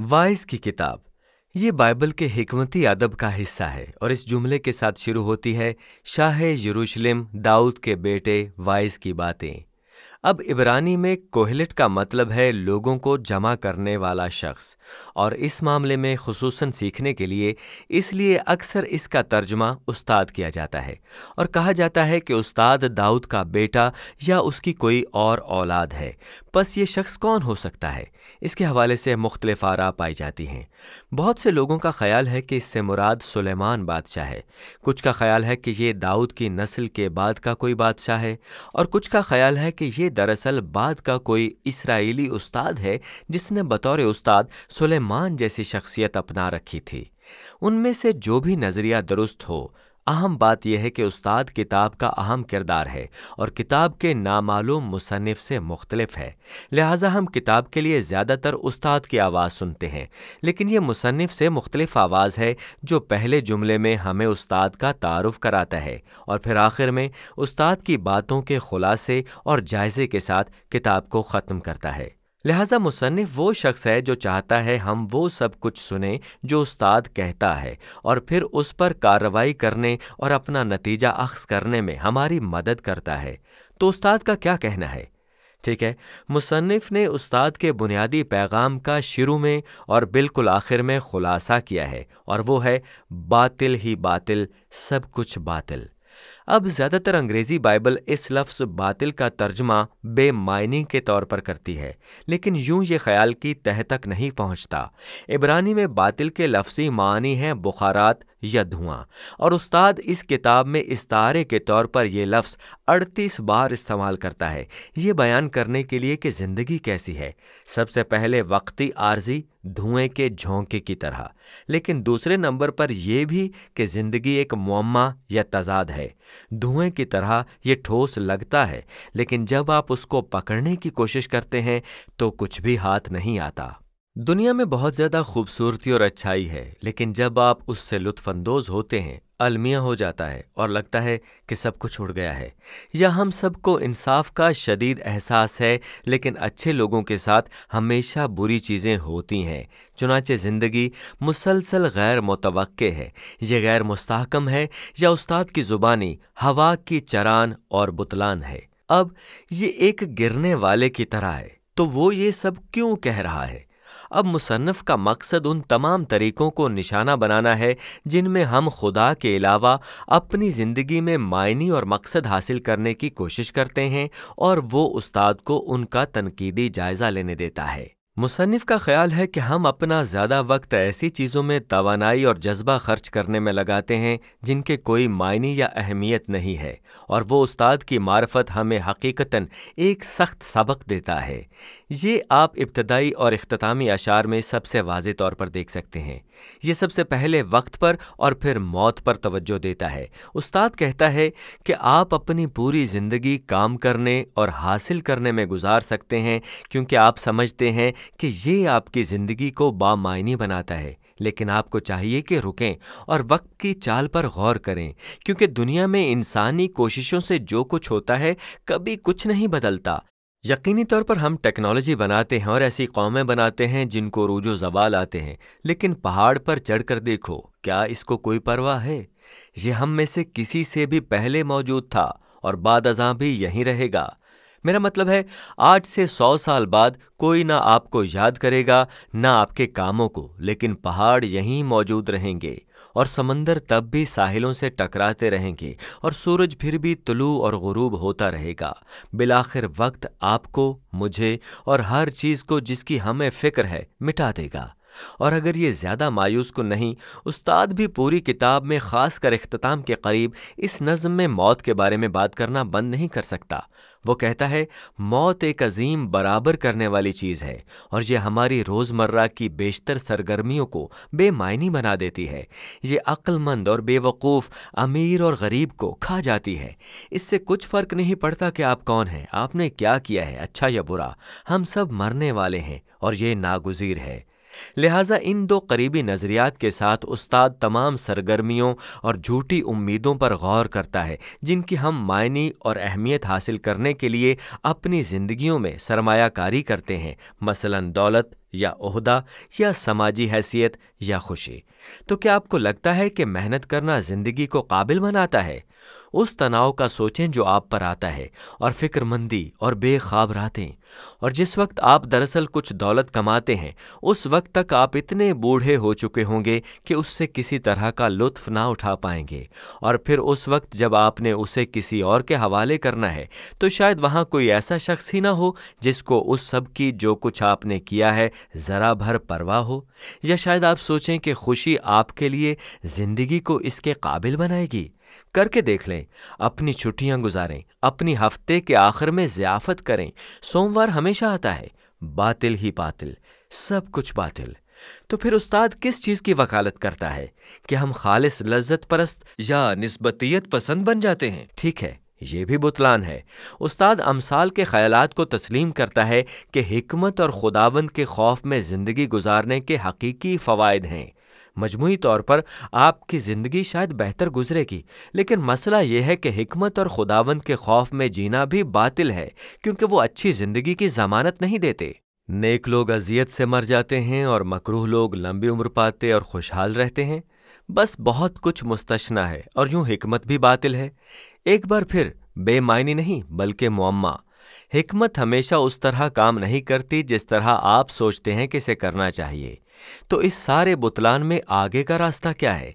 Wise की किताब। ये बाइबल के हिकमती अदब का हिस्सा है और इस जुमले के साथ शुरू होती है, शाह यरूशलेम दाऊद के बेटे वाइज की बातें। अब इब्रानी में कोहलट का मतलब है लोगों को जमा करने वाला शख्स, और इस मामले में खुसूसन सीखने के लिए इसलिए अक्सर इसका तर्जुमा उस्ताद किया जाता है और कहा जाता है कि उस्ताद दाऊद का बेटा या उसकी कोई और औलाद है। बस ये शख्स कौन हो सकता है, इसके हवाले से मुख्तलिफ आरा पाई जाती हैं। बहुत से लोगों का ख्याल है कि इससे मुराद सुलेमान बादशाह है, कुछ का ख्याल है कि ये दाऊद की नस्ल के बाद का कोई बादशाह है, और कुछ का ख्याल है कि ये दरअसल बाद का कोई इसराइली उस्ताद है जिसने बतौर उस्ताद सुलेमान जैसी शख्सियत अपना रखी थी। उनमें से जो भी नज़रिया दुरुस्त हो, अहम बात यह है कि उस्ताद किताब का अहम किरदार है और किताब के नामालूम मुसन्निफ से मुख्तलिफ है। लिहाजा हम किताब के लिए ज़्यादातर उस्ताद की आवाज़ सुनते हैं, लेकिन ये मुसन्निफ से मुख्तलिफ आवाज़ है जो पहले जुमले में हमें उस्ताद का तारुफ कराता है और फिर आखिर में उस्ताद की बातों के खुलासे और जायज़े के साथ किताब को ख़त्म करता है। लिहाजा मुसन्निफ वो शख्स है जो चाहता है हम वो सब कुछ सुने जो उस्ताद कहता है और फिर उस पर कार्रवाई करने और अपना नतीजा अख्ज़ करने में हमारी मदद करता है। तो उस्ताद का क्या कहना है? ठीक है, मुसन्निफ ने उस्ताद के बुनियादी पैगाम का शुरू में और बिल्कुल आखिर में खुलासा किया है, और वो है बातिल ही बातिल, सब कुछ बातिल। अब ज़्यादातर अंग्रेज़ी बाइबल इस लफ्ज़ बातिल का तर्जमा बेमायनी के तौर पर करती है, लेकिन यूं ये ख्याल की तह तक नहीं पहुंचता। इब्रानी में बातिल के लफ्ज़ी मानी हैं बुखारात या धुआं, और उस्ताद इस किताब में इस्तारे के तौर पर यह लफ्ज़ 38 बार इस्तेमाल करता है, ये बयान करने के लिए कि ज़िंदगी कैसी है। सबसे पहले वक्ती आर्जी धुएं के झोंके की तरह, लेकिन दूसरे नंबर पर यह भी कि ज़िंदगी एक मुअम्मा या तज़ाद है। धुएं की तरह ये ठोस लगता है, लेकिन जब आप उसको पकड़ने की कोशिश करते हैं तो कुछ भी हाथ नहीं आता। दुनिया में बहुत ज़्यादा खूबसूरती और अच्छाई है, लेकिन जब आप उससे लुत्फ़अंदोज़ होते हैं, अलमिया हो जाता है और लगता है कि सब कुछ उड़ गया है। या हम सबको इंसाफ का शदीद एहसास है, लेकिन अच्छे लोगों के साथ हमेशा बुरी चीज़ें होती हैं। चुनाचे ज़िंदगी मुसलसल गैर मुतवक्के है, ये गैर मुस्तहकम है, या उस्ताद की ज़ुबानी हवा की चरान और बुतलान है। अब ये एक गिरने वाले की तरह है, तो वो ये सब क्यों कह रहा है? अब मुसन्नफ़ का मकसद उन तमाम तरीक़ों को निशाना बनाना है जिनमें हम खुदा के अलावा अपनी ज़िंदगी में मायनी और मकसद हासिल करने की कोशिश करते हैं, और वो उस्ताद को उनका तनकीदी जायज़ा लेने देता है। मुसन्निफ़ का ख्याल है कि हम अपना ज़्यादा वक्त ऐसी चीज़ों में तवानाई और जज्बा खर्च करने में लगाते हैं जिनके कोई मायने या अहमियत नहीं है, और वो उस्ताद की मार्फत हमें हकीकतन एक सख्त सबक देता है। ये आप इब्तदाई और इख्तितामी अशार में सबसे वाज़े तौर पर देख सकते हैं। ये सबसे पहले वक्त पर और फिर मौत पर तवज्जो देता है। उस्ताद कहता है कि आप अपनी पूरी ज़िंदगी काम करने और हासिल करने में गुजार सकते हैं, क्योंकि आप समझते हैं कि ये आपकी ज़िंदगी को बामायनी बनाता है, लेकिन आपको चाहिए कि रुकें और वक्त की चाल पर गौर करें, क्योंकि दुनिया में इंसानी कोशिशों से जो कुछ होता है कभी कुछ नहीं बदलता। यकीनी तौर पर हम टेक्नोलॉजी बनाते हैं और ऐसी कौमें बनाते हैं जिनको रूजो ज़वाल आते हैं, लेकिन पहाड़ पर चढ़कर देखो, क्या इसको कोई परवाह है? ये हम में से किसी से भी पहले मौजूद था और बाद अज़ां भी यहीं रहेगा। मेरा मतलब है, आज से 100 साल बाद कोई ना आपको याद करेगा ना आपके कामों को, लेकिन पहाड़ यहीं मौजूद रहेंगे, और समंदर तब भी साहिलों से टकराते रहेंगे, और सूरज फिर भी तुलू और गुरूब होता रहेगा। बिलाखिर वक्त आपको, मुझे और हर चीज़ को जिसकी हमें फ़िक्र है मिटा देगा। और अगर ये ज़्यादा मायूस कुन नहीं, उस्ताद भी पूरी किताब में ख़ास कर इख्तिताम के करीब इस नज़्म में मौत के बारे में बात करना बंद नहीं कर सकता। वो कहता है, मौत एक अजीम बराबर करने वाली चीज़ है, और ये हमारी रोज़मर्रा की बेशतर सरगर्मियों को बेमायनी बना देती है। ये अक्लमंद और बेवकूफ़, अमीर और गरीब को खा जाती है। इससे कुछ फ़र्क नहीं पड़ता कि आप कौन हैं, आपने क्या किया है, अच्छा या बुरा। हम सब मरने वाले हैं और ये नागुज़ीर है। لہٰذا ان دو قریبی نظریات کے ساتھ استاد تمام سرگرمیوں اور جھوٹی امیدوں پر غور کرتا ہے جن کی ہم معنی اور اہمیت حاصل کرنے کے لیے اپنی زندگیوں میں سرمایہ کاری کرتے ہیں، مثلاً دولت یا عہدہ یا سماجی حیثیت یا خوشی۔ تو کیا آپ کو لگتا ہے کہ محنت کرنا زندگی کو قابل بناتا ہے؟ اس تناؤ کا سوچیں جو آپ پر آتا ہے، اور فکر مندی اور بے خواب راتیں، اور جس وقت آپ دراصل کچھ دولت کماتے ہیں اس وقت تک آپ اتنے بوڑھے ہو چکے ہوں گے کہ اس سے کسی طرح کا لطف نہ اٹھا پائیں گے، اور پھر اس وقت جب آپ نے اسے کسی اور کے حوالے کرنا ہے تو شاید وہاں کوئی ایسا شخص ہی نہ ہو جس کو اس سب کی جو کچھ آپ نے کیا ہے ذرا بھر پرواہ ہو، یا شاید آپ سوچیں کہ خوشی آپ کے لیے زندگی کو اس کے قابل بنائے گی۔ کر کے دیکھ لیں، اپنی چھٹیاں گزاریں، اپنی ہفتے کے آخر میں ضیافت کریں، سوموار ہمیشہ آتا ہے، باطل ہی باطل، سب کچھ باطل۔ تو پھر استاد کس چیز کی وکالت کرتا ہے کہ ہم خالص لذت پرست یا نسبتیت پسند بن جاتے ہیں؟ ٹھیک ہے، یہ بھی بطلان ہے۔ استاد امثال کے خیالات کو تسلیم کرتا ہے کہ حکمت اور خداوند کے خوف میں زندگی گزارنے کے حقیقی فوائد ہیں۔ مجموعی طور پر آپ کی زندگی شاید بہتر گزرے گی، لیکن مسئلہ یہ ہے کہ حکمت اور خداوند کے خوف میں جینا بھی باطل ہے، کیونکہ وہ اچھی زندگی کی ضمانت نہیں دیتے۔ نیک لوگ اذیت سے مر جاتے ہیں اور مکروہ لوگ لمبی عمر پاتے اور خوشحال رہتے ہیں۔ بس بہت کچھ مستثنیٰ ہے، اور یوں حکمت بھی باطل ہے۔ ایک بار پھر بے معنی نہیں بلکہ معمہ۔ حکمت ہمیشہ اس طرح کام نہیں کرتی جس طرح آپ سوچتے ہیں کہ اسے کرنا چاہیے۔ تو اس سارے بطلان میں آگے کا راستہ کیا ہے؟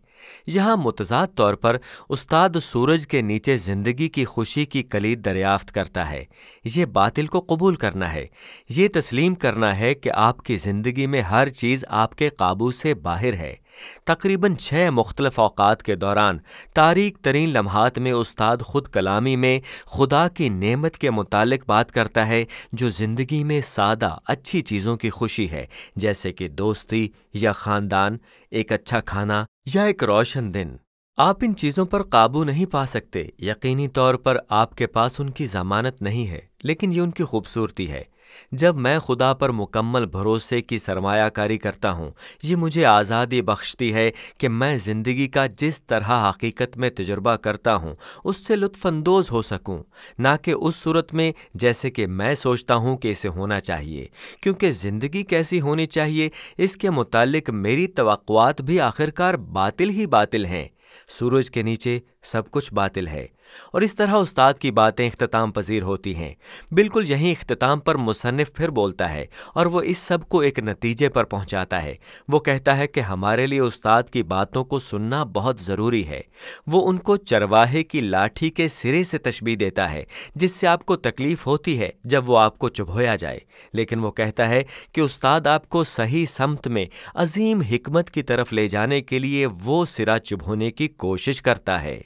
یہاں متضاد طور پر استاد سورج کے نیچے زندگی کی خوشی کی کلید دریافت کرتا ہے۔ یہ باطل کو قبول کرنا ہے، یہ تسلیم کرنا ہے کہ آپ کی زندگی میں ہر چیز آپ کے قابو سے باہر ہے۔ تقریباً 6 مختلف اوقات کے دوران تاریک ترین لمحات میں استاد خود کلامی میں خدا کی نعمت کے متعلق بات کرتا ہے جو زندگی میں سادہ اچھی چیزوں کی خوشی ہے، جیسے کہ دوستی یا خاندان، ایک اچھا کھانا یا ایک روشن دن۔ آپ ان چیزوں پر قابو نہیں پا سکتے، یقینی طور پر آپ کے پاس ان کی ضمانت نہیں ہے، لیکن یہ ان کی خوبصورتی ہے۔ جب میں خدا پر مکمل بھروسے کی سرمایہ کاری کرتا ہوں، یہ مجھے آزادی بخشتی ہے کہ میں زندگی کا جس طرح حقیقت میں تجربہ کرتا ہوں اس سے لطف اندوز ہو سکوں، نہ کہ اس صورت میں جیسے کہ میں سوچتا ہوں کہ اسے ہونا چاہیے، کیونکہ زندگی کیسی ہونی چاہیے اس کے متعلق میری توقعات بھی آخرکار باطل ہی باطل ہیں۔ سورج کے نیچے سب کچھ باطل ہے، اور اس طرح استاد کی باتیں اختتام پذیر ہوتی ہیں۔ بالکل یہیں اختتام پر مصنف پھر بولتا ہے، اور وہ اس سب کو ایک نتیجے پر پہنچاتا ہے۔ وہ کہتا ہے کہ ہمارے لیے استاد کی باتوں کو سننا بہت ضروری ہے۔ وہ ان کو چرواہے کی لاٹھی کے سرے سے تشبیہ دیتا ہے، جس سے آپ کو تکلیف ہوتی ہے جب وہ آپ کو چبھویا جائے، لیکن وہ کہتا ہے کہ استاد آپ کو صحیح سمت میں عظیم حکمت کی طرف لے جانے کے لیے وہ سرا چبھونے کی کوشش کرتا ہے۔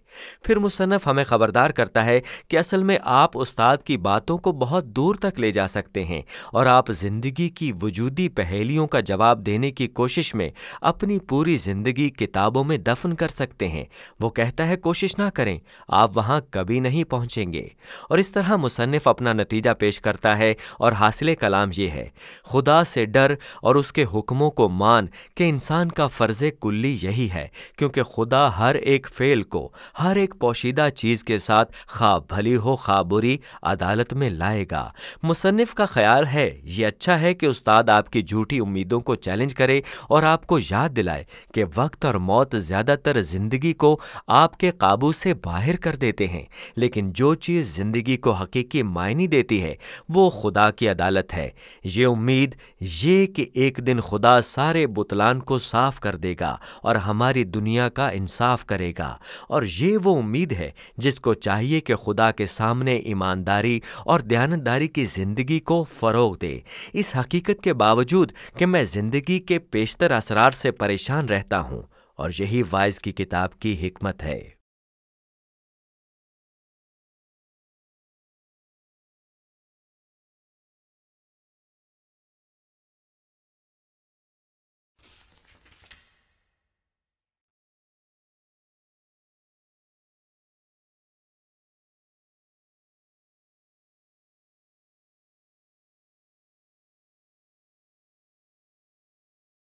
پھر مصنف ہمیں خبردار کرتا ہے کہ اصل میں آپ استاد کی باتوں کو بہت دور تک لے جا سکتے ہیں، اور آپ زندگی کی وجودی پہیلیوں کا جواب دینے کی کوشش میں اپنی پوری زندگی کتابوں میں دفن کر سکتے ہیں۔ وہ کہتا ہے کوشش نہ کریں، آپ وہاں کبھی نہیں پہنچیں گے۔ اور اس طرح مصنف اپنا نتیجہ پیش کرتا ہے، اور حاصل کلام یہ ہے: خدا سے ڈر اور اس کے حکموں کو مان کہ انسان کا فرض کلی یہی ہے، کیونکہ خدا ہر ایک فعل کو ہر ایک پوشیدہ چیز کے ساتھ خواہ بھلی ہو خواہ بری عدالت میں لائے گا۔ مصنف کا خیال ہے یہ اچھا ہے کہ استاد آپ کی جھوٹی امیدوں کو چیلنج کرے اور آپ کو یاد دلائے کہ وقت اور موت زیادہ تر زندگی کو آپ کے قابو سے باہر کر دیتے ہیں، لیکن جو چیز زندگی کو حقیقی معنی دیتی ہے وہ خدا کی عدالت ہے۔ یہ امید یہ کہ ایک دن خدا سارے بطلان کو صاف کر دے گا اور ہماری دنیا کا انصاف کرے گا، اور یہ وہ امید ہے جس کو چاہیے کہ خدا کے سامنے ایمانداری اور دیانتداری کی زندگی کو فروغ دے، اس حقیقت کے باوجود کہ میں زندگی کے پیشتر اسرار سے پریشان رہتا ہوں، اور یہی وائز کی کتاب کی حکمت ہے۔